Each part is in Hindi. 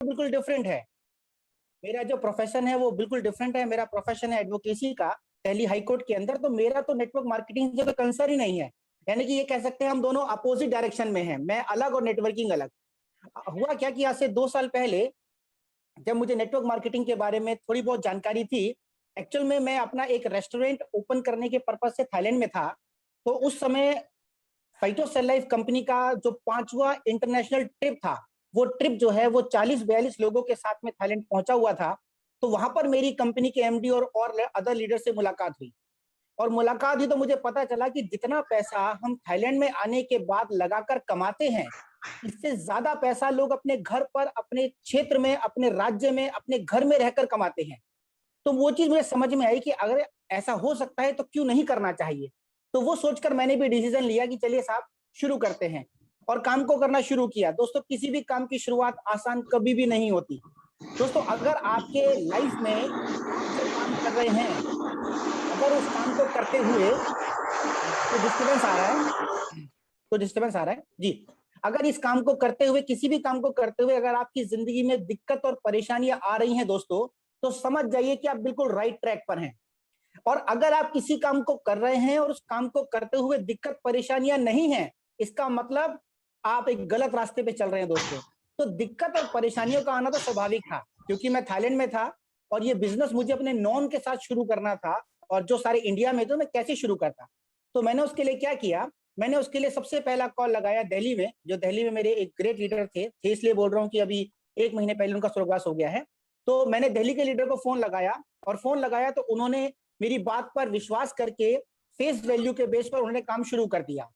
बिल्कुल डिफरेंट है। मेरा जो प्रोफेशन है वो बिल्कुल डिफरेंट है। मेरा प्रोफेशन है एडवोकेसी का, दिल्ली हाई कोर्ट के अंदर। तो मेरा तो नेटवर्क मार्केटिंग से कोई कंसर्न ही नहीं है। यानी कि ये कह सकते हैं हम दोनों अपोजिट डायरेक्शन में हैं, मैं अलग और नेटवर्किंग अलग। हुआ क्या कि आज से 2 साल पहले जब मुझे नेटवर्क मार्केटिंग के बारे में थोड़ी बहुत जानकारी थी, एक्चुअल में मैं अपना एक रेस्टोरेंट ओपन करने के पर्पज से थाईलैंड में था। तो उस समय फाइटो सेल लाइफ कंपनी का जो 5वां इंटरनेशनल ट्रिप था, वो ट्रिप जो है वो 40-42 लोगों के साथ में थाईलैंड पहुंचा हुआ था। तो वहां पर मेरी कंपनी के एमडी और अदर लीडर से मुलाकात हुई। और मुलाकात हुई तो मुझे पता चला कि जितना पैसा हम थाईलैंड में आने के बाद लगाकर कमाते हैं, इससे ज्यादा पैसा लोग अपने घर पर, अपने क्षेत्र में, अपने राज्य में, अपने घर में रहकर कमाते हैं। तो वो चीज मुझे समझ में आई कि अगर ऐसा हो सकता है तो क्यों नहीं करना चाहिए। तो वो सोचकर मैंने भी डिसीजन लिया कि चलिए साहब शुरू करते हैं, और काम को करना शुरू किया। दोस्तों, किसी भी काम की शुरुआत आसान कभी भी नहीं होती। दोस्तों, अगर आपके लाइफ में आप जो काम कर रहे हैं, अगर उस काम को करते हुए कोई डिस्टर्बेंस आ रहा है, तो डिस्टर्बेंस आ रहा है जी। अगर इस काम को करते हुए, किसी भी काम को करते हुए अगर आपकी जिंदगी में दिक्कत और परेशानियां आ रही हैं दोस्तों, तो समझ जाइए कि आप बिल्कुल राइट ट्रैक पर हैं। और अगर आप किसी काम को कर रहे हैं और उस काम को करते हुए दिक्कत परेशानियां नहीं है, इसका मतलब आप एक गलत रास्ते पे चल रहे हैं दोस्तों। तो दिक्कत और परेशानियों का आना तो स्वाभाविक था, क्योंकि मैं थाईलैंड में था और ये बिजनेस मुझे अपने नॉन के साथ शुरू करना था। और जो सारे इंडिया में थे, मैं कैसे शुरू करता। तो मैंने उसके लिए क्या किया, मैंने उसके लिए सबसे पहला कॉल लगाया दिल्ली में। जो दिल्ली में मेरे एक ग्रेट लीडर थे इसलिए बोल रहा हूँ कि अभी 1 महीने पहले उनका स्वर्गवास हो गया है। तो मैंने दिल्ली के लीडर को फोन लगाया, और फोन लगाया तो उन्होंने मेरी बात पर विश्वास करके फेस वैल्यू के बेस पर उन्होंने काम शुरू कर दिया।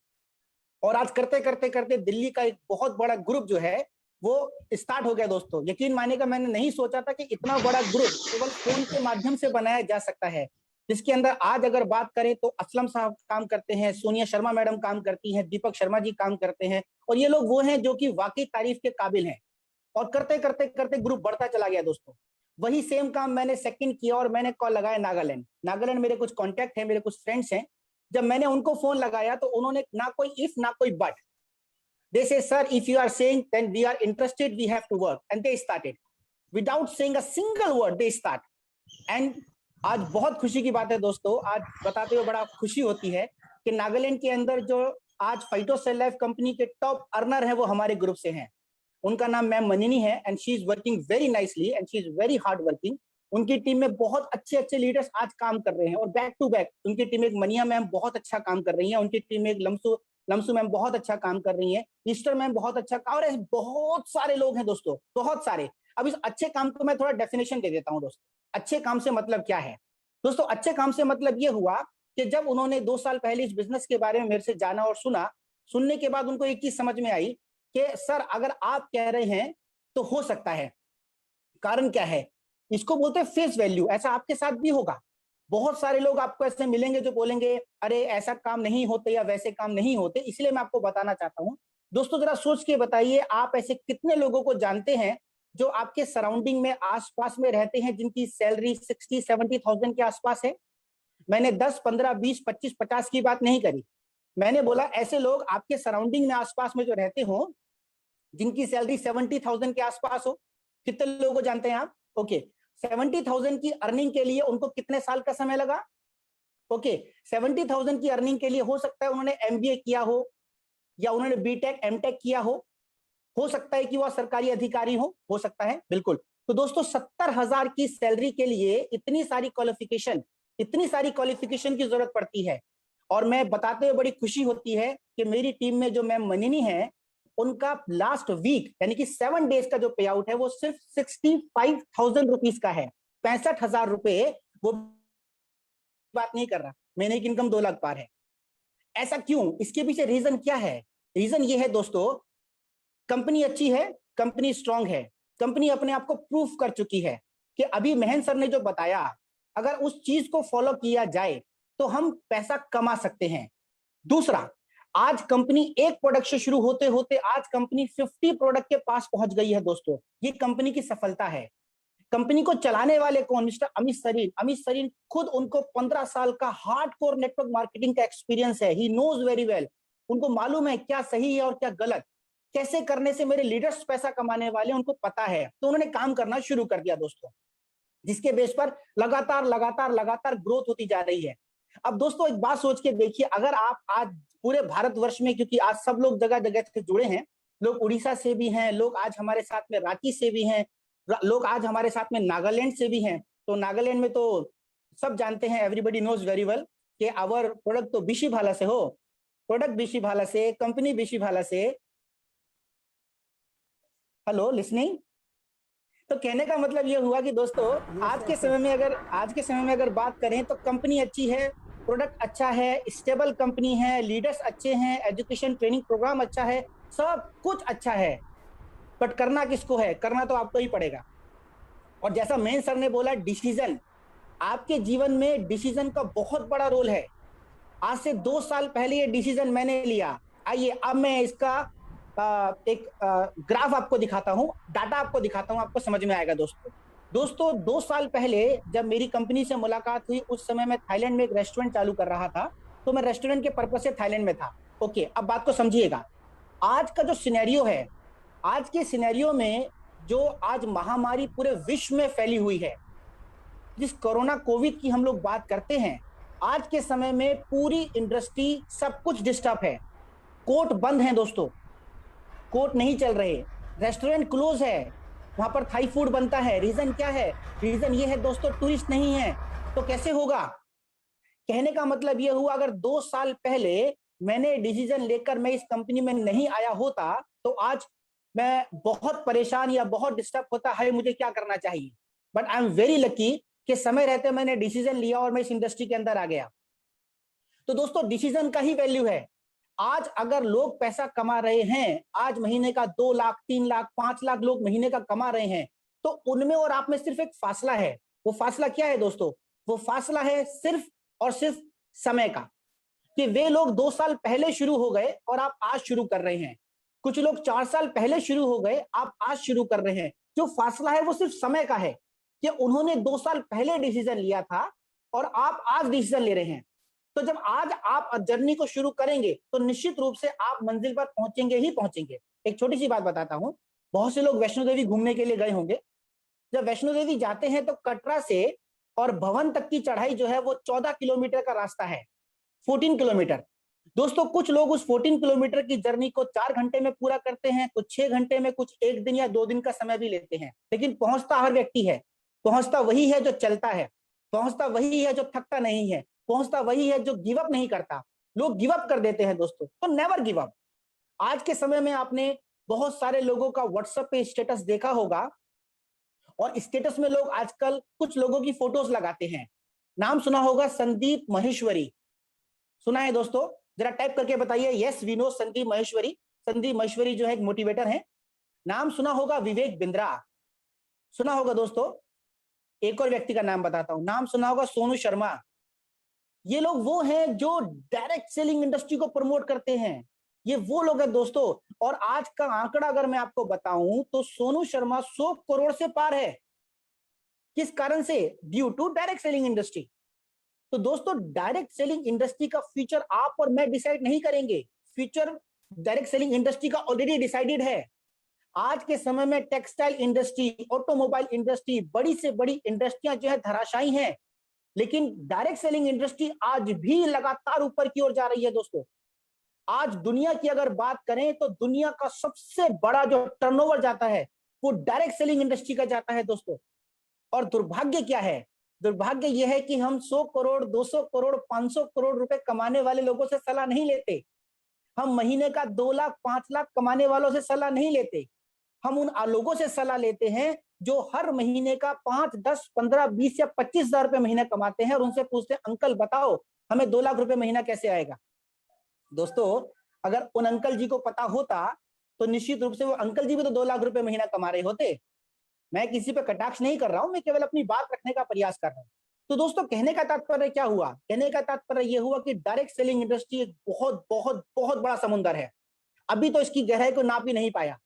और आज करते करते करते दिल्ली का एक बहुत बड़ा ग्रुप जो है वो स्टार्ट हो गया दोस्तों। यकीन मानेगा, मैंने नहीं सोचा था कि इतना बड़ा ग्रुप केवल फोन के माध्यम से बनाया जा सकता है। जिसके अंदर आज अगर बात करें तो असलम साहब काम करते हैं, सोनिया शर्मा मैडम काम करती हैं, दीपक शर्मा जी काम करते हैं। और ये लोग वो हैं जो कि वाकई तारीफ के काबिल हैं। और करते करते करते ग्रुप बढ़ता चला गया दोस्तों। वही सेम काम मैंने सेकंड किया और मैंने कॉल लगाया नागालैंड। नागालैंड मेरे कुछ कॉन्टैक्ट हैं, मेरे कुछ फ्रेंड्स हैं। जब मैंने उनको फोन लगाया तो उन्होंने ना कोई इफ ना कोई but, they say sir if you are saying then we are interested, we have to work, and they started without saying a single word, they start. And आज बहुत खुशी की बात है दोस्तों, आज बताते हुए बड़ा खुशी होती है कि नागालैंड के अंदर जो आज फाइटो सेल लाइफ कंपनी के टॉप अर्नर है वो हमारे ग्रुप से हैं। उनका नाम मैम मनिनी है, and she is working very nicely and she is very hard working. उनकी टीम में बहुत अच्छे अच्छे लीडर्स आज काम कर रहे हैं, और बैक टू बैक उनकी टीम में एक मनिया मैम बहुत अच्छा काम कर रही है, उनकी टीम में एक लमसू लमसू मैम बहुत अच्छा काम कर रही है, ईस्टर मैम बहुत अच्छा काम, और ऐसे बहुत सारे लोग हैं दोस्तों, बहुत सारे। अब इस अच्छे काम को मैं थोड़ा डेफिनेशन दे देता हूँ दोस्तों। अच्छे काम से मतलब क्या है दोस्तों? अच्छे काम से मतलब ये हुआ कि जब उन्होंने 2 साल पहले इस बिजनेस के बारे में मेरे से जाना और सुना, सुनने के बाद उनको एक चीज समझ में आई कि सर अगर आप कह रहे हैं तो हो सकता है। कारण क्या है? इसको बोलते हैं फेस वैल्यू। ऐसा आपके साथ भी होगा। बहुत सारे लोग आपको ऐसे मिलेंगे जो बोलेंगे अरे ऐसा काम नहीं होते या वैसे काम नहीं होते। इसलिए मैं आपको बताना चाहता हूं दोस्तों, जरा सोच के बताइए, आप ऐसे कितने लोगों को जानते हैं जो आपके सराउंडिंग में आसपास में रहते हैं, जिनकी सैलरी 60-70 थाउजेंड के आसपास है। मैंने 10, 15, 20, 25, 50 की बात नहीं करी। मैंने बोला ऐसे लोग आपके सराउंडिंग में आसपास में जो रहते हो, जिनकी सैलरी 70 थाउजेंड के आसपास हो। कितने लोगों को जानते हैं आप? ओके, 70 थाउजेंड की अर्निंग के लिए उनको कितने साल का समय लगा? ओके, 70 थाउजेंड की अर्निंग के लिए हो सकता है उन्होंने एमबीए किया हो, या उन्होंने बीटेक एमटेक किया हो सकता है कि वह सरकारी अधिकारी हो सकता है, बिल्कुल। तो दोस्तों 70,000 की सैलरी के लिए इतनी सारी क्वालिफिकेशन की जरूरत पड़ती है। और मैं बताते हुए बड़ी खुशी होती है कि मेरी टीम में जो मैम मनिनी है, उनका लास्ट वीक यानी कि 7 डेज का जो पे आउट है वो सिर्फ 65,000 रुपीज का है। 65,000 रुपए। वो बात नहीं कर रहा, महीने की इनकम 2 लाख पार है। ऐसा क्यों? इसके पीछे रीजन क्या है? रीजन ये है दोस्तों, कंपनी अच्छी है, कंपनी स्ट्रांग है, कंपनी अपने आप को प्रूफ कर चुकी है कि अभी महन सर ने जो बताया, अगर उस चीज को फॉलो किया जाए तो हम पैसा कमा सकते हैं। दूसरा, आज कंपनी एक प्रोडक्ट से शुरू होते होते आज कंपनी 50 प्रोडक्ट के पास पहुंच गई है दोस्तों। ये कंपनी की सफलता है। कंपनी को चलाने वाले कौन? मिस्टर अमित सरीन खुद, उनको 15 साल का हार्डकोर नेटवर्क मार्केटिंग का एक्सपीरियंस है। He knows very well. उनको मालूम है क्या सही है और क्या गलत। कैसे करने से मेरे लीडर्स पैसा कमाने वाले उनको पता है, तो उन्होंने काम करना शुरू कर दिया दोस्तों, जिसके बेस पर लगातार लगातार लगातार ग्रोथ होती जा रही है। अब दोस्तों एक बात सोच के देखिए, अगर आप आज पूरे भारतवर्ष में, क्योंकि आज सब लोग जगह जगह से जुड़े हैं, लोग उड़ीसा से भी हैं, लोग आज हमारे साथ में रांची से भी हैं, लोग आज हमारे साथ में नागालैंड से भी हैं। तो नागालैंड में तो सब जानते हैं, एवरीबडी नोज वेरी वेल कि आवर प्रोडक्ट तो बीसी भाला से हो, प्रोडक्ट बीसी भाला से, कंपनी बीसी भाला से। Hello, listening. तो कहने का मतलब ये हुआ कि दोस्तों आज के समय में अगर बात करें तो कंपनी अच्छी है, प्रोडक्ट अच्छा है, स्टेबल कंपनी है, लीडर्स अच्छे हैं, एजुकेशन ट्रेनिंग प्रोग्राम अच्छा है, सब कुछ अच्छा है। बट करना किसको है? करना तो आपको ही पड़ेगा। और जैसा मेन सर ने बोला, डिसीजन, आपके जीवन में डिसीजन का बहुत बड़ा रोल है। आज से 2 साल पहले ये डिसीजन मैंने लिया। आइए अब मैं इसका एक ग्राफ आपको दिखाता हूं, डाटा आपको दिखाता हूं, आपको समझ में आएगा दोस्तों 2 साल पहले जब मेरी कंपनी से मुलाकात हुई, उस समय मैं थाईलैंड में एक रेस्टोरेंट चालू कर रहा था, तो मैं रेस्टोरेंट के पर्पज से थाईलैंड में था। ओके, अब बात को समझिएगा। आज का जो सिनेरियो है, आज के सिनेरियो में जो आज महामारी पूरे विश्व में फैली हुई है, जिस कोरोना कोविड की हम लोग बात करते हैं, आज के समय में पूरी इंडस्ट्री, सब कुछ डिस्टर्ब है। कोर्ट बंद है दोस्तों, कोर्ट नहीं चल रहे, रेस्टोरेंट क्लोज है, वहां पर थाई फूड बनता है। रीजन क्या है? रीजन ये है दोस्तों, टूरिस्ट नहीं है। तो कैसे होगा? कहने का मतलब ये हुआ, अगर 2 साल पहले मैंने डिसीजन लेकर मैं इस कंपनी में नहीं आया होता, तो आज मैं बहुत परेशान या बहुत डिस्टर्ब होता है, मुझे क्या करना चाहिए। But I am very lucky कि समय रहते मैंने डिसीजन लिया और मैं इस इंडस्ट्री के अंदर आ गया। तो दोस्तों डिसीजन का ही वैल्यू है। आज अगर लोग पैसा कमा रहे हैं, आज महीने का 2 लाख, 3 लाख, 5 लाख लोग महीने का कमा रहे हैं, तो उनमें और आप में सिर्फ एक फासला है। वो फासला क्या है दोस्तों? वो फासला है सिर्फ और सिर्फ समय का, कि वे लोग 2 साल पहले शुरू हो गए और आप आज शुरू कर रहे हैं। कुछ लोग 4 साल पहले शुरू हो गए, आप आज शुरू कर रहे हैं। जो फासला है वो सिर्फ समय का है, कि उन्होंने 2 साल पहले डिसीजन लिया था और आप आज डिसीजन ले रहे हैं। तो जब आज आप जर्नी को शुरू करेंगे तो निश्चित रूप से आप मंजिल पर पहुंचेंगे ही पहुंचेंगे। एक छोटी सी बात बताता हूं, बहुत से लोग वैष्णो देवी घूमने के लिए गए होंगे। जब वैष्णो देवी जाते हैं तो कटरा से और भवन तक की चढ़ाई जो है वो 14 किलोमीटर का रास्ता है, 14 किलोमीटर। दोस्तों कुछ लोग उस 14 किलोमीटर की जर्नी को 4 घंटे में पूरा करते हैं, कुछ 6 घंटे में, कुछ 1 दिन या 2 दिन का समय भी लेते हैं। लेकिन पहुंचता हर व्यक्ति है, पहुंचता वही है जो चलता है, पहुंचता वही है जो थकता नहीं है, पहुंचता वही है जो गिव अप नहीं करता। लोग गिव अप कर देते हैं दोस्तों, तो नेवर गिव अप। आज के समय में आपने बहुत सारे लोगों का व्हाट्सएप पे स्टेटस देखा होगा, और स्टेटस में लोग आजकल कुछ लोगों की फोटोज लगाते हैं। नाम सुना होगा संदीप माहेश्वरी, सुना है दोस्तों? जरा टाइप करके बताइए, yes we know Sandeep Maheshwari. Sandeep Maheshwari जो है एक मोटिवेटर है। नाम सुना होगा विवेक बिंद्रा, सुना होगा दोस्तों। एक और व्यक्ति का नाम बताता हूं, नाम सुना होगा सोनू शर्मा। ये लोग वो हैं जो डायरेक्ट सेलिंग इंडस्ट्री को प्रमोट करते हैं, ये वो लोग हैं दोस्तों। और आज का आंकड़ा अगर मैं आपको बताऊं तो सोनू शर्मा 100 करोड़ से पार है। किस कारण से? Due to direct selling industry. तो दोस्तों डायरेक्ट सेलिंग इंडस्ट्री का फ्यूचर आप और मैं डिसाइड नहीं करेंगे, फ्यूचर डायरेक्ट सेलिंग इंडस्ट्री का ऑलरेडी डिसाइडेड है। आज के समय में टेक्सटाइल इंडस्ट्री, ऑटोमोबाइल इंडस्ट्री, बड़ी से बड़ी इंडस्ट्रियां जो है धराशायी हैं, लेकिन डायरेक्ट सेलिंग इंडस्ट्री आज भी लगातार ऊपर की ओर जा रही है दोस्तों। आज दुनिया की अगर बात करें तो दुनिया का सबसे बड़ा जो टर्नओवर जाता है वो डायरेक्ट सेलिंग इंडस्ट्री का जाता है दोस्तों। और दुर्भाग्य क्या है? दुर्भाग्य यह है कि हम 100 करोड़, 200 करोड़, 500 करोड़ रुपए कमाने वाले लोगों से सलाह नहीं लेते। हम महीने का 2 लाख, 5 लाख कमाने वालों से सलाह नहीं लेते। हम उन लोगों से सलाह लेते हैं जो हर महीने का 5, 10, 15, 20 या 25 हजार रुपए महीना कमाते हैं, और उनसे पूछते हैं अंकल बताओ हमें 2 लाख रुपए महीना कैसे आएगा। दोस्तों अगर उन अंकल जी को पता होता तो निश्चित रूप से वो अंकल जी भी तो 2 लाख रुपए महीना कमा रहे होते। मैं किसी पे कटाक्ष नहीं कर रहा हूं, मैं केवल अपनी बात रखने का प्रयास कर रहा हूं। तो दोस्तों कहने का तात्पर्य क्या हुआ? कहने का तात्पर्य यह हुआ कि डायरेक्ट सेलिंग इंडस्ट्री एक बहुत बहुत बहुत बड़ा समुंदर है। अभी तो इसकी गहराई को नाप ही नहीं पाया।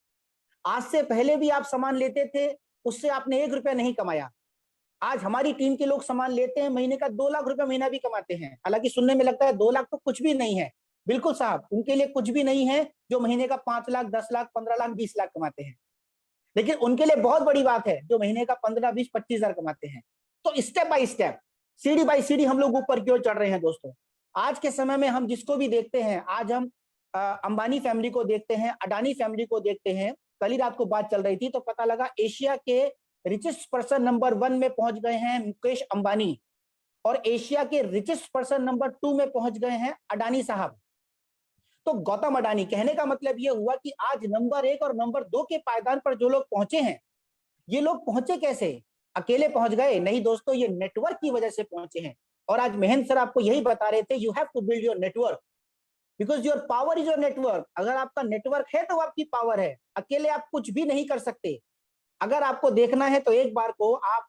आज से पहले भी आप सामान लेते थे, उससे आपने 1 रुपया नहीं कमाया। आज हमारी टीम के लोग सामान लेते हैं, महीने का 2 लाख रुपए महीना भी कमाते हैं। हालांकि सुनने में लगता है 2 लाख तो कुछ भी नहीं है। बिल्कुल साहब, उनके लिए कुछ भी नहीं है जो महीने का 5 लाख, 10 लाख, 15 लाख, 20 लाख कमाते हैं, लेकिन उनके लिए बहुत बड़ी बात है जो महीने का 15, 20, 25 हजार कमाते हैं। तो स्टेप बाय स्टेप, सीढ़ी बाय सीढ़ी हम लोग ऊपर की ओर चढ़ रहे हैं दोस्तों। आज के समय में हम जिसको भी देखते हैं, आज हम अंबानी फैमिली को देखते हैं, अडानी फैमिली को देखते हैं। कल ही रात को बात चल रही थी तो पता लगा एशिया के रिचेस्ट पर्सन नंबर 1 में पहुंच गए हैं मुकेश अंबानी, और एशिया के रिचेस्ट पर्सन नंबर 2 में पहुंच गए हैं अडानी साहब। तो गौतम अडानी, कहने का मतलब यह हुआ कि आज नंबर 1 और नंबर 2 के पायदान पर जो लोग पहुंचे हैं, ये लोग पहुंचे कैसे? अकेले पहुंच गए? नहीं दोस्तों, ये नेटवर्क की वजह से पहुंचे हैं। और आज महेंद्र सर आपको यही बता रहे थे, you have to build your network, because your power is your network. अगर आपका नेटवर्क है तो आपकी पावर है। अकेले आप कुछ भी नहीं कर सकते। अगर आपको देखना है तो एक बार को आप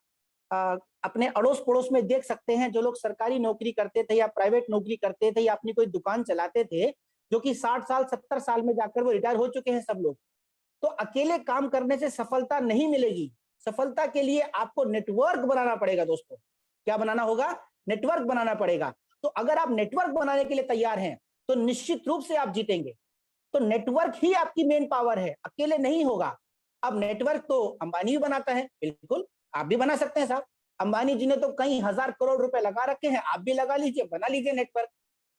अपने अड़ोस पड़ोस में देख सकते हैं, जो लोग सरकारी नौकरी करते थे या प्राइवेट नौकरी करते थे या अपनी कोई दुकान चलाते थे, जो कि 60 साल 70 साल में जाकर वो रिटायर हो चुके हैं सब लोग। तो अकेले काम करने से सफलता नहीं मिलेगी। सफलता के लिए आपको नेटवर्क बनाना पड़ेगा दोस्तों। क्या बनाना होगा? नेटवर्क बनाना पड़ेगा। तो अगर आप नेटवर्क बनाने के लिए तैयार हैं तो निश्चित रूप से आप जीतेंगे। तो नेटवर्क ही आपकी मेन पावर है, अकेले नहीं होगा। अब नेटवर्क तो अंबानी भी बनाता है, बिल्कुल आप भी बना सकते हैं साहब। अंबानी जी ने तो कई हजार करोड़ रुपए लगा रखे हैं, आप भी लगा लीजिए, बना लीजिए नेटवर्क।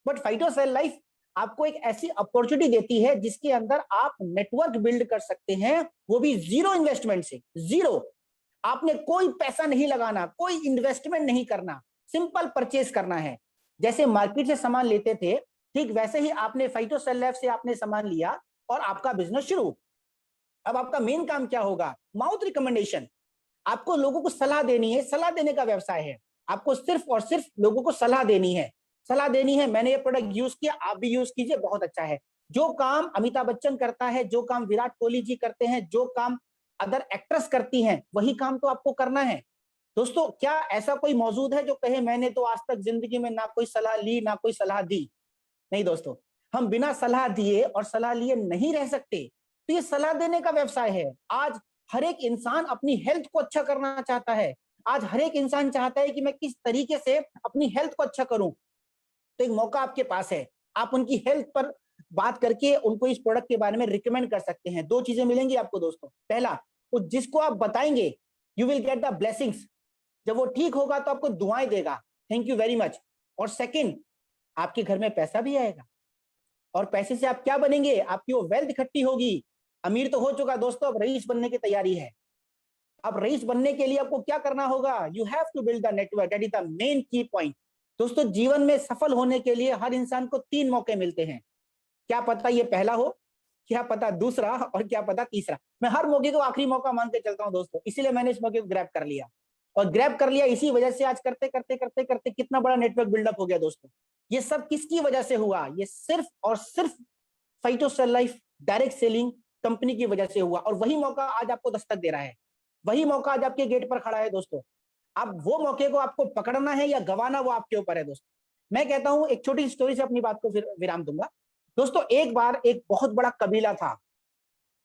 बट फाइटोसेल लाइफ आपको एक ऐसी अपॉर्चुनिटी देती है जिसके अंदर आप नेटवर्क बिल्ड कर सकते हैं, वो भी जीरो इन्वेस्टमेंट से। जीरो, आपने कोई पैसा नहीं लगाना, कोई इन्वेस्टमेंट नहीं करना, सिंपल परचेज करना है। जैसे मार्केट से सामान लेते थे, ठीक वैसे ही आपने फाइटोसेल लाइफ से आपने सामान लिया और आपका बिजनेस शुरू। अब आपका मेन काम क्या होगा? Mouth recommendation. आपको लोगों को सलाह देनी है, सलाह देने का व्यवसाय है। आपको सिर्फ और सिर्फ लोगों को सलाह देनी है, सलाह देनी है। मैंने ये प्रोडक्ट यूज किया, आप भी यूज कीजिए, बहुत अच्छा है। जो काम अमिताभ बच्चन करता है, जो काम विराट कोहली जी करते हैं, जो काम अदर एक्ट्रेस करती हैं, वही काम तो आपको करना है दोस्तों। क्या ऐसा कोई मौजूद है जो कहे मैंने तो आज तक जिंदगी में ना कोई सलाह ली ना कोई सलाह दी? नहीं दोस्तों, हम बिना सलाह दिए और सलाह लिए नहीं रह सकते। तो ये सलाह देने का व्यवसाय है। आज हर एक इंसान अपनी हेल्थ को अच्छा करना चाहता है। आज हर एक इंसान चाहता है कि मैं किस तरीके से अपनी हेल्थ को अच्छा करूं। तो एक मौका आपके पास है, आप उनकी हेल्थ पर बात करके उनको इस प्रोडक्ट के बारे में रिकमेंड कर सकते हैं। दो चीजें मिलेंगी आपको दोस्तों। पहला, वो जिसको आप बताएंगे you will get the blessings. जब वो ठीक होगा तो आपको दुआएं देगा, थैंक यू वेरी मच। और सेकंड, आपके घर में पैसा भी आएगा, और पैसे से आप क्या बनेंगे? आपकी वो वेल्थ इकट्ठी होगी। अमीर तो हो चुका दोस्तों, अब रईस बनने की तैयारी है। अब रईस बनने के लिए आपको क्या करना होगा? You have to build the network, that is the main key point. दोस्तों, जीवन में सफल होने के लिए हर इंसान को 3 मौके मिलते हैं। क्या पता ये पहला हो, क्या पता दूसरा, और क्या पता तीसरा। मैं हर मौके को आखिरी मौका मान के चलता हूं दोस्तों, इसीलिए मैंने इस मौके को ग्रैब कर लिया। और ग्रैब कर लिया इसी वजह से आज करते करते करते करते कितना बड़ा नेटवर्क बिल्डअप हो गया दोस्तों। ये सब किसकी वजह से हुआ? ये सिर्फ और सिर्फ फाइटोसेल लाइफ डायरेक्ट सेलिंग कंपनी की वजह से हुआ। और वही मौका आज आपको दस्तक दे रहा है, वही मौका आज आपके गेट पर खड़ा है दोस्तों। अब वो मौके को आपको पकड़ना है या गंवाना, वो आपके ऊपर है दोस्तों। मैं कहता हूं, एक छोटी स्टोरी से अपनी बात को फिर विराम दूंगा दोस्तों। एक बार एक बहुत बड़ा कबीला था,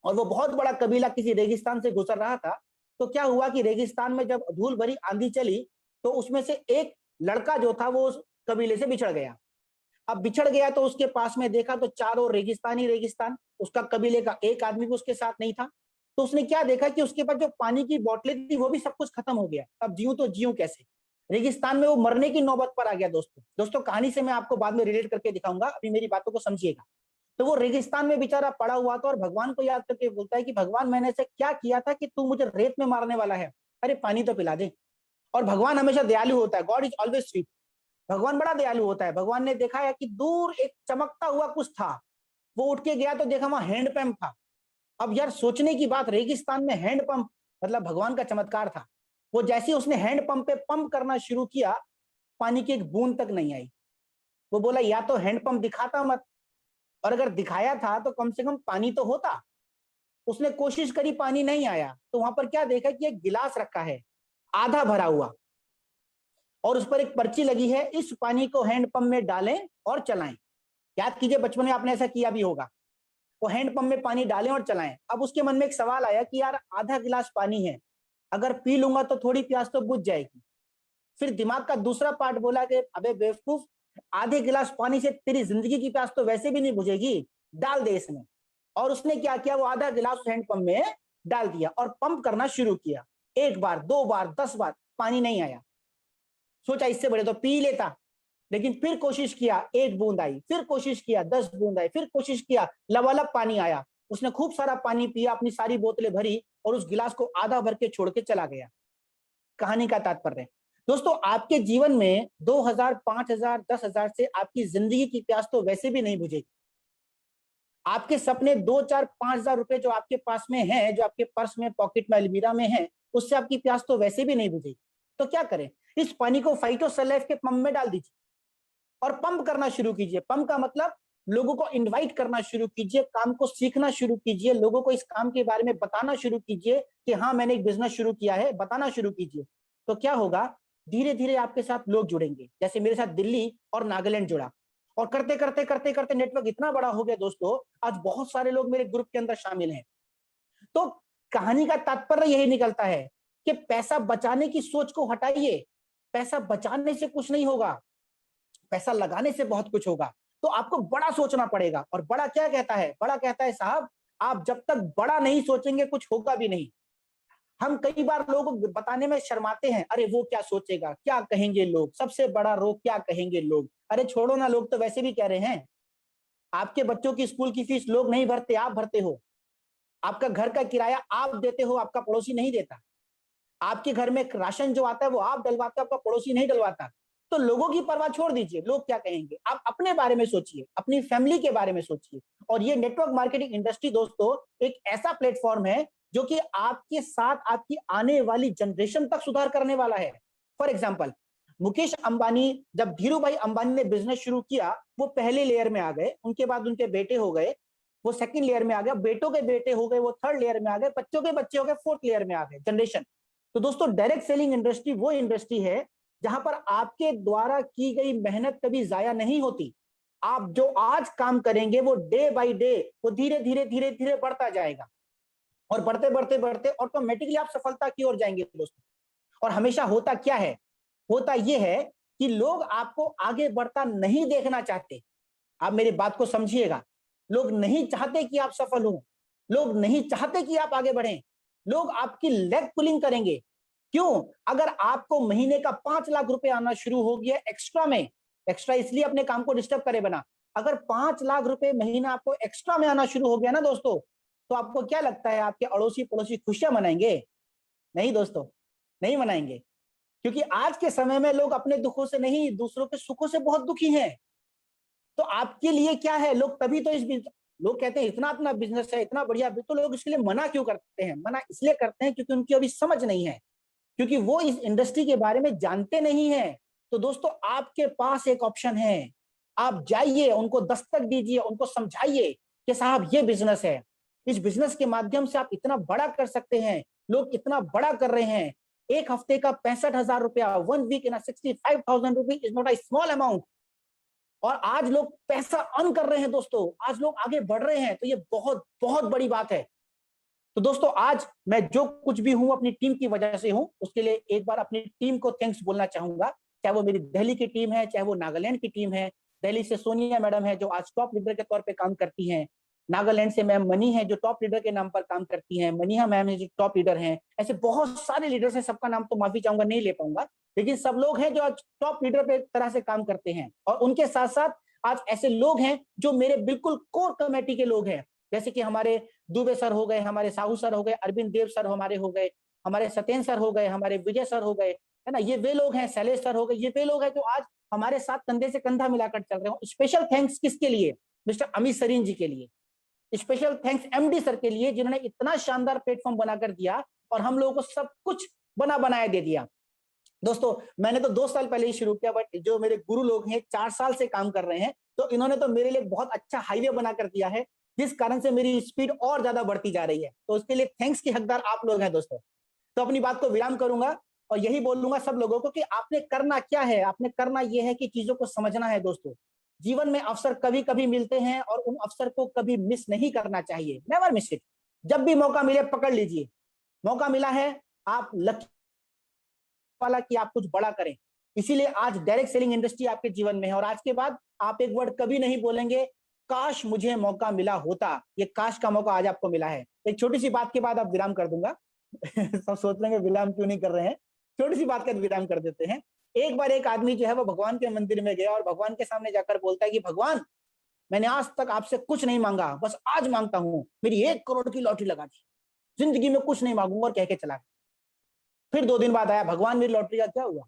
और वो बहुत बड़ा कबीला किसी रेगिस्तान से गुजर रहा था। तो क्या हुआ कि रेगिस्तान में जब धूल भरी आंधी चली तो उसमें से एक लड़का जो था वो उस कबीले से बिछड़ गया। अब बिछड़ गया तो उसके पास में देखा तो चारों रेगिस्तान ही रेगिस्तान, उसका कबीले का एक आदमी भी उसके साथ नहीं था। तो उसने क्या देखा कि उसके पास जो पानी की बोतलें थी वो भी सब कुछ खत्म हो गया। अब जीऊं तो जीऊं कैसे? रेगिस्तान में वो मरने की नौबत पर आ गया दोस्तों। दोस्तों, कहानी से मैं आपको बाद में रिलेट करके दिखाऊंगा, अभी मेरी बातों को समझिएगा। तो वो रेगिस्तान में बेचारा पड़ा हुआ था और भगवान को याद करके बोलता है कि भगवान, मैंने ऐसे क्या किया था कि तू मुझे रेत में मारने वाला है? अरे पानी तो पिला दे। और भगवान हमेशा दयालु होता है, गॉड इज ऑलवेज स्वीट। भगवान बड़ा दयालु होता है। भगवान ने देखा है कि दूर एक चमकता हुआ कुछ था, वो उठ के गया तो देखा वहां हैंडपंप था। अब यार सोचने की बात, रेगिस्तान में हैंडपंप, मतलब भगवान का चमत्कार था। वो जैसे उसने हैंडपंप पे पंप करना शुरू किया, पानी की एक बूंद तक नहीं आई। वो बोला या तो हैंडपंप दिखाता मत, और अगर दिखाया था तो कम से कम पानी तो होता। उसने कोशिश करी, पानी नहीं आया। तो वहां पर क्या देखा कि एक गिलास रखा है आधा भरा हुआ, और उस पर एक पर्ची लगी है, इस पानी को हैंडपंप में डालें और चलाएं। याद कीजिए, बचपन में आपने ऐसा किया भी होगा। वो हैंडपंप में पानी डालें और चलाएं। अब उसके मन में एक सवाल आया कि यार आधा गिलास पानी है, अगर पी लूंगा तो थोड़ी प्यास तो बुझ जाएगी। फिर दिमाग का दूसरा पार्ट बोला कि अबे बेवकूफ, आधे गिलास पानी से तेरी जिंदगी की प्यास तो वैसे भी नहीं बुझेगी, डाल दे इसमें। और उसने क्या किया, वो आधा गिलास हैंडपंप में डाल दिया और पंप करना शुरू किया। 1 बार, 2 बार, 10 बार, पानी नहीं आया। सोचा इससे बड़े तो पी लेता, लेकिन फिर कोशिश किया, 1 बूंद आई, फिर कोशिश किया, 10 बूंद आई, फिर कोशिश किया, लबालब पानी आया। उसने खूब सारा पानी पिया, अपनी सारी बोतलें भरी और उस गिलास को आधा भर के छोड़ के चला गया। कहानी का तात्पर्य, दोस्तों आपके जीवन में 2000, 5000, 10,000 से आपकी जिंदगी की प्यास तो वैसे भी नहीं बुझेगी। आपके सपने 2, 4, 5,000 रुपए जो आपके पास में है, जो आपके पर्स में, पॉकेट में, अलमीरा में है, उससे आपकी प्यास तो वैसे भी नहीं बुझेगी। तो क्या करें, इस पानी को फाइटोसैलाइफ के पंप में डाल दीजिए और पंप करना शुरू कीजिए। पंप का मतलब लोगों को इनवाइट करना शुरू कीजिए, काम को सीखना शुरू कीजिए, लोगों को इस काम के बारे में बताना शुरू कीजिए कि हाँ मैंने एक बिजनेस शुरू किया है, बताना शुरू कीजिए। तो क्या होगा, धीरे धीरे आपके साथ लोग जुड़ेंगे। जैसे मेरे साथ दिल्ली और नागालैंड जुड़ा, और करते करते करते करते नेटवर्क इतना बड़ा हो गया दोस्तों, आज बहुत सारे लोग मेरे ग्रुप के अंदर शामिल हैं। तो कहानी का तात्पर्य यही निकलता है कि पैसा बचाने की सोच को हटाइए। पैसा बचाने से कुछ नहीं होगा, पैसा लगाने से बहुत कुछ होगा। तो आपको बड़ा सोचना पड़ेगा। और बड़ा क्या कहता है, बड़ा कहता है साहब आप जब तक बड़ा नहीं सोचेंगे कुछ होगा भी नहीं। हम कई बार लोगों को बताने में शर्माते हैं, अरे वो क्या सोचेगा, क्या कहेंगे लोग, सबसे बड़ा रोग क्या कहेंगे लोग। अरे छोड़ो ना, लोग तो वैसे भी कह रहे हैं। आपके बच्चों की स्कूल की फीस लोग नहीं भरते, आप भरते हो। आपका घर का किराया आप देते हो, आपका पड़ोसी नहीं देता। आपके घर में राशन जो आता है वो आप डलवाते हो, आपका पड़ोसी नहीं डलवाता। तो लोगों की परवाह छोड़ दीजिए, लोग क्या कहेंगे, आप अपने बारे में सोचिए, अपनी फैमिली के बारे में सोचिए। और ये नेटवर्क मार्केटिंग इंडस्ट्री दोस्तों एक ऐसा प्लेटफॉर्म है जो कि आपके साथ आपकी आने वाली जनरेशन तक सुधार करने वाला है। फॉर एग्जाम्पल, मुकेश अंबानी, जब धीरू भाई अंबानी ने बिजनेस शुरू किया, वो पहले लेयर में आ गए, उनके बाद उनके बेटे हो गए, वो सेकंड लेयर में आ गया, बेटों के बेटे हो गए, वो थर्ड लेयर में आ गए, बच्चों के बच्चे हो गए, फोर्थ लेयर में आ गए, जनरेशन। तो दोस्तों डायरेक्ट सेलिंग इंडस्ट्री वो इंडस्ट्री है जहां पर आपके द्वारा की गई मेहनत कभी जाया नहीं होती। आप जो आज काम करेंगे वो डे बाय डे, वो धीरे धीरे धीरे धीरे बढ़ता जाएगा, और बढ़ते बढ़ते बढ़ते ऑटोमेटिकली आप सफलता की ओर जाएंगे दोस्तों। और हमेशा होता क्या है, होता यह है कि लोग आपको आगे बढ़ता नहीं देखना चाहते। आप मेरी बात को समझिएगा, लोग नहीं चाहते कि आप सफल हो, लोग नहीं चाहते कि आप आगे बढ़ें, लोग आपकी लेग पुलिंग करेंगे। क्यों, अगर आपको महीने का 5 लाख रुपए आना शुरू हो गया एक्स्ट्रा में, एक्स्ट्रा इसलिए अपने काम को डिस्टर्ब करे बना, अगर 5 लाख रुपए महीना आपको एक्स्ट्रा में आना शुरू हो गया ना दोस्तों, तो आपको क्या लगता है आपके अड़ोसी पड़ोसी खुशियां मनाएंगे? नहीं दोस्तों, नहीं मनाएंगे। क्योंकि आज के समय में लोग अपने दुखों से नहीं, दूसरों के सुखों से बहुत दुखी हैं। तो आपके लिए क्या है, लोग तभी तो लोग कहते हैं इतना अपना बिजनेस है, इतना बढ़िया, तो लोग इसके लिए मना क्यों करते हैं? मना इसलिए करते हैं क्योंकि उनकी अभी समझ नहीं है, क्योंकि वो इस इंडस्ट्री के बारे में जानते नहीं है। तो दोस्तों आपके पास एक ऑप्शन है, आप जाइए, उनको दस्तक दीजिए, उनको समझाइए कि साहब ये बिजनेस है, इस बिजनेस के माध्यम से आप इतना बड़ा कर सकते हैं, लोग इतना बड़ा कर रहे हैं। एक हफ्ते का 65,000 रुपया, 1 week in 65,000 rupees is not a small amount. और आज लोग पैसा अर्न कर रहे हैं दोस्तों, आज लोग आगे बढ़ रहे हैं, तो ये बहुत बहुत बड़ी बात है। तो दोस्तों आज मैं जो कुछ भी हूं अपनी टीम की वजह से हूं, उसके लिए एक बार अपनी टीम को थैंक्स बोलना चाहूंगा। चाहे वो मेरी दिल्ली की टीम है, चाहे वो नागालैंड की टीम है। दिल्ली से सोनिया मैडम है जो आज टॉप लीडर के तौर पे काम करती हैं। नागालैंड से मैम मनी है जो टॉप लीडर के नाम पर काम करती हैं। मनीहा मैम है जो टॉप लीडर हैं। ऐसे बहुत सारे लीडर्स हैं, सबका नाम तो माफी चाहूंगा नहीं ले पाऊंगा, लेकिन सब लोग हैं जो आज टॉप लीडर पे तरह से काम करते हैं। और उनके साथ साथ आज ऐसे लोग हैं जो मेरे बिल्कुल कोर कमेटी के लोग हैं, जैसे कि हमारे दुबे सर हो गए, हमारे साहू सर हो गए, अरविंद देव सर हमारे हो गए, हमारे सत्येंद्र सर हो गए, हमारे विजय सर हो गए, है ना, ये वे लोग हैं, शैलेश सर हो गए, ये वे लोग हैं जो आज हमारे साथ कंधे से कंधा मिलाकर चल रहे हो। स्पेशल थैंक्स किसके लिए? मिस्टर अमित सरीन जी के लिए। स्पेशल थैंक्स एमडी सर के लिए जिन्होंने इतना शानदार प्लेटफॉर्म बनाकर दिया और हम लोगों को सब कुछ बना बनाया दे दिया। दोस्तों मैंने तो 2 साल पहले ही शुरू किया, बट जो मेरे गुरु लोग हैं 4 साल से काम कर रहे हैं, तो इन्होंने तो मेरे लिए बहुत अच्छा हाईवे बना कर दिया है, जिस कारण से मेरी स्पीड और ज्यादा बढ़ती जा रही है। तो उसके लिए थैंक्स की हकदार आप लोग हैं दोस्तों। तो अपनी बात को विराम करूंगा और यही बोलूंगा सब लोगों को कि आपने करना क्या है, आपने करना यह है कि चीजों को समझना है दोस्तों। जीवन में अवसर कभी कभी मिलते हैं और उन अवसर को कभी मिस नहीं करना चाहिए, नेवर मिस इट। जब भी मौका मिले पकड़ लीजिए। मौका मिला है, आप लकी वाला कि आप कुछ बड़ा करें, इसीलिए आज डायरेक्ट सेलिंग इंडस्ट्री आपके जीवन में है, और आज के बाद आप एक वर्ड कभी नहीं बोलेंगे काश मुझे मौका मिला होता। ये काश का मौका आज आपको मिला है। एक छोटी सी बात के बाद आप विराम कर दूंगा। सब सोच लेंगे विराम क्यों नहीं कर रहे हैं, छोटी सी बात का विराम कर देते हैं। एक बार एक आदमी जो है वो भगवान के मंदिर में गया और भगवान के सामने जाकर बोलता है कि भगवान, मैंने आज तक आपसे कुछ नहीं मांगा, बस आज मांगता हूं, मेरी 1 करोड़ की लॉटरी लगा दी, जिंदगी में कुछ नहीं मांगूंगा, और कह के चला गया। फिर 2 दिन बाद आया, भगवान मेरी लॉटरी का क्या हुआ?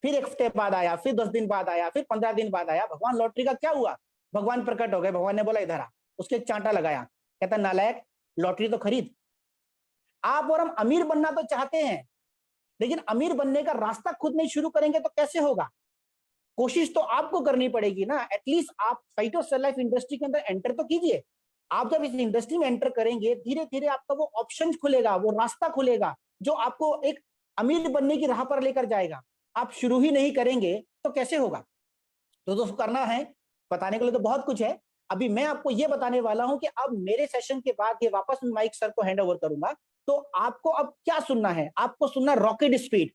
फिर 1 हफ्ते बाद आया, फिर 10 दिन बाद आया, फिर 15 दिन बाद आया, भगवान लॉटरी का क्या हुआ? भगवान प्रकट हो गए। भगवान ने बोला इधर आ, उसके एक चांटा लगाया, कहता नालायक, लॉटरी तो खरीद। आप और हम अमीर बनना तो चाहते हैं, लेकिन अमीर बनने का रास्ता खुद नहीं शुरू करेंगे तो कैसे होगा? कोशिश तो आपको करनी पड़ेगी ना। एटलीस्ट आप फाइटो सेल लाइफ इंडस्ट्री के अंदर एंटर तो कीजिए। आप जब इस इंडस्ट्री में एंटर करेंगे, धीरे धीरे आपका वो ऑप्शन खुलेगा, वो रास्ता खुलेगा जो आपको एक अमीर बनने की राह पर लेकर जाएगा। आप शुरू ही नहीं करेंगे तो कैसे होगा? तो दोस्तों करना है, बताने के लिए तो बहुत कुछ है। अभी मैं आपको ये बताने वाला हूं कि अब मेरे सेशन के बाद ये वापस माइक सर को हैंड ओवर करूंगा, तो आपको अब क्या सुनना है? आपको सुनना रॉकेट स्पीड।